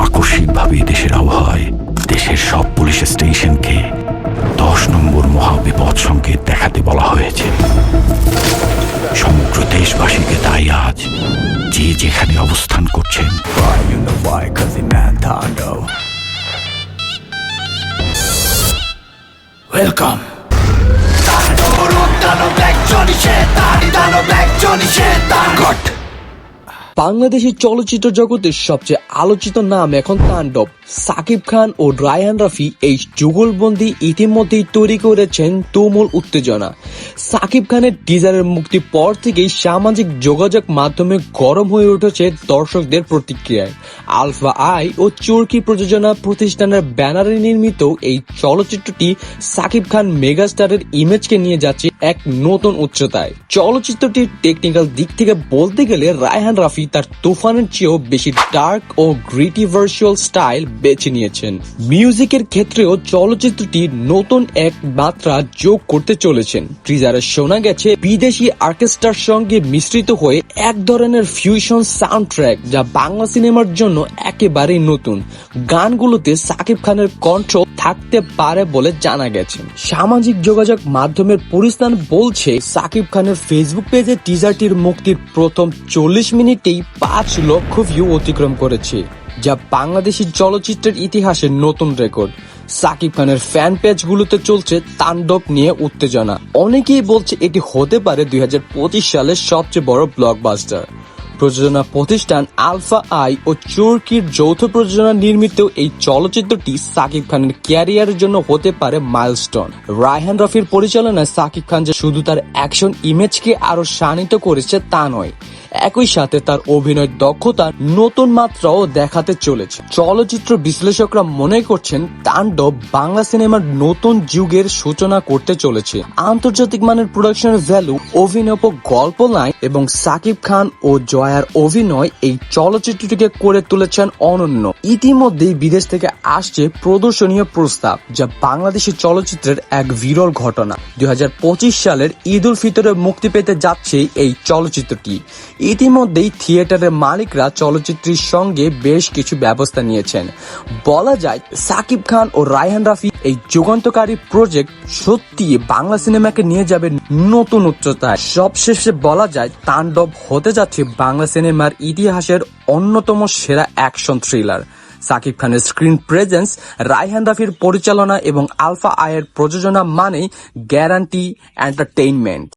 আকস্মিকভাবে দেশের আবহাওয়ায় দেশের সব পুলিশ স্টেশনকে 10 নম্বর মহাবিপদ সংকেত দেখাতে বলা হয়েছে। সমগ্র দেশবাসীকে তাই আজ যে যেখানে অবস্থান করছেন, ওয়েলকাম। বাংলাদেশি চলচ্চিত্র জগতের সবচেয়ে আলোচিত নাম এখন তাণ্ডব। সাকিব খান ও রায়হান রাফি এই যুগলবন্দি ইতিমধ্যেই তৈরি করেছেন তুমুল উত্তেজনা। সাকিব খানের টিজারের মুক্তির পর থেকেই সামাজিক যোগাযোগ মাধ্যমে গরম হয়ে উঠেছে দর্শকদের প্রতিক্রিয়ায়। আলফা আই ও চরকি প্রযোজনা প্রতিষ্ঠানের ব্যানারে নির্মিত এই চলচ্চিত্রটি সাকিব খান মেগাস্টারের ইমেজকে নিয়ে যাচ্ছে এক নতুন উচ্চতায়। চলচ্চিত্রটির টেকনিক্যাল দিক থেকে বলতে গেলে রায়হান রাফি তার তুফানের চেয়েও বেশি ডার্ক ও গ্রিটি ভার্চুয়াল স্টাইল বেছে নিয়েছেন। মিউজিকের ক্ষেত্রেও চলচ্চিত্রটি নতুন এক মাত্রা যোগ করতে চলেছেন। ট্রিজারে শোনা গেছে বিদেশি অর্কেস্ট্রার সঙ্গে মিশ্রিত হয়ে এক ধরনের ফিউশন সাউন্ড ট্র্যাক, যা বাংলা সিনেমার জন্য একেবারেই নতুন। গানগুলোতে সাকিব খানের কণ্ঠ থাকতে পারে বলে জানা গেছে। সামাজিক যোগাযোগ মাধ্যমের পরিস্থান বলছে, সাকিব খানের ফেসবুক পেজে টিজারটির মুক্তির প্রথম 40 মিনিটেই 5 লক্ষ ভিউ অতিক্রম করেছে, যা বাংলাদেশি চলচ্চিত্রের ইতিহাসে নতুন রেকর্ড। সাকিব খানের ফ্যান পেজগুলোতে চলছে তাণ্ডব নিয়ে উত্তেজনা। অনেকেই বলছে এটি হতে পারে 2025 সালের সবচেয়ে বড় ব্লকবাস্টার। প্রযোজনা প্রতিষ্ঠান আলফা আই ও চরকির যৌথ প্রযোজনা নির্মিত এই চলচ্চিত্রটি সাকিব খানের ক্যারিয়ারের জন্য হতে পারে মাইলস্টোন। রায়হান রাফির পরিচালনায় সাকিব খান যে শুধু তার অ্যাকশন ইমেজকে আরো শানিত করেছে তা নয়, একই সাথে তার অভিনয় দক্ষতা নতুন মাত্রাও দেখাতে চলেছে। চলচ্চিত্র বিশ্লেষকরা মনে করছেন তাণ্ডব বাংলা সিনেমার নতুন যুগের সূচনা করতে চলেছে। আন্তর্জাতিক মানের প্রোডাকশনের ভ্যালু, অভিনয়, গল্প লাইন এবং সাকিব খান ও জয়ার অভিনয় এই চলচ্চিত্রটিকে করে তুলেছেন অনন্য। ইতিমধ্যেই বিদেশ থেকে আসছে প্রদর্শনীয় প্রস্তাব, যা বাংলাদেশি চলচ্চিত্রের এক বিরল ঘটনা। 2025 সালের ঈদ উল ফিতরে মুক্তি পেতে যাচ্ছে এই চলচ্চিত্রটি। ইতিমধ্যেই থিয়েটারের মালিকরা চলচ্চিত্রের সঙ্গে বেশ কিছু ব্যবস্থা নিয়েছেন। বলা যায় সাকিব খান ও রায়হান রাফি এই যুগান্তকারী প্রজেক্ট সত্যি বাংলা সিনেমাকে নিয়ে যাবে নতুন উচ্চতায়। সবশেষে বলা যায় তাণ্ডব হতে যাচ্ছে বাংলা সিনেমার ইতিহাসের অন্যতম সেরা অ্যাকশন থ্রিলার। সাকিব খানের স্ক্রিন প্রেজেন্স, রায়হান রাফির পরিচালনা এবং আলফা আয়ের প্রযোজনা মানেই গ্যারান্টি এন্টারটেইনমেন্ট।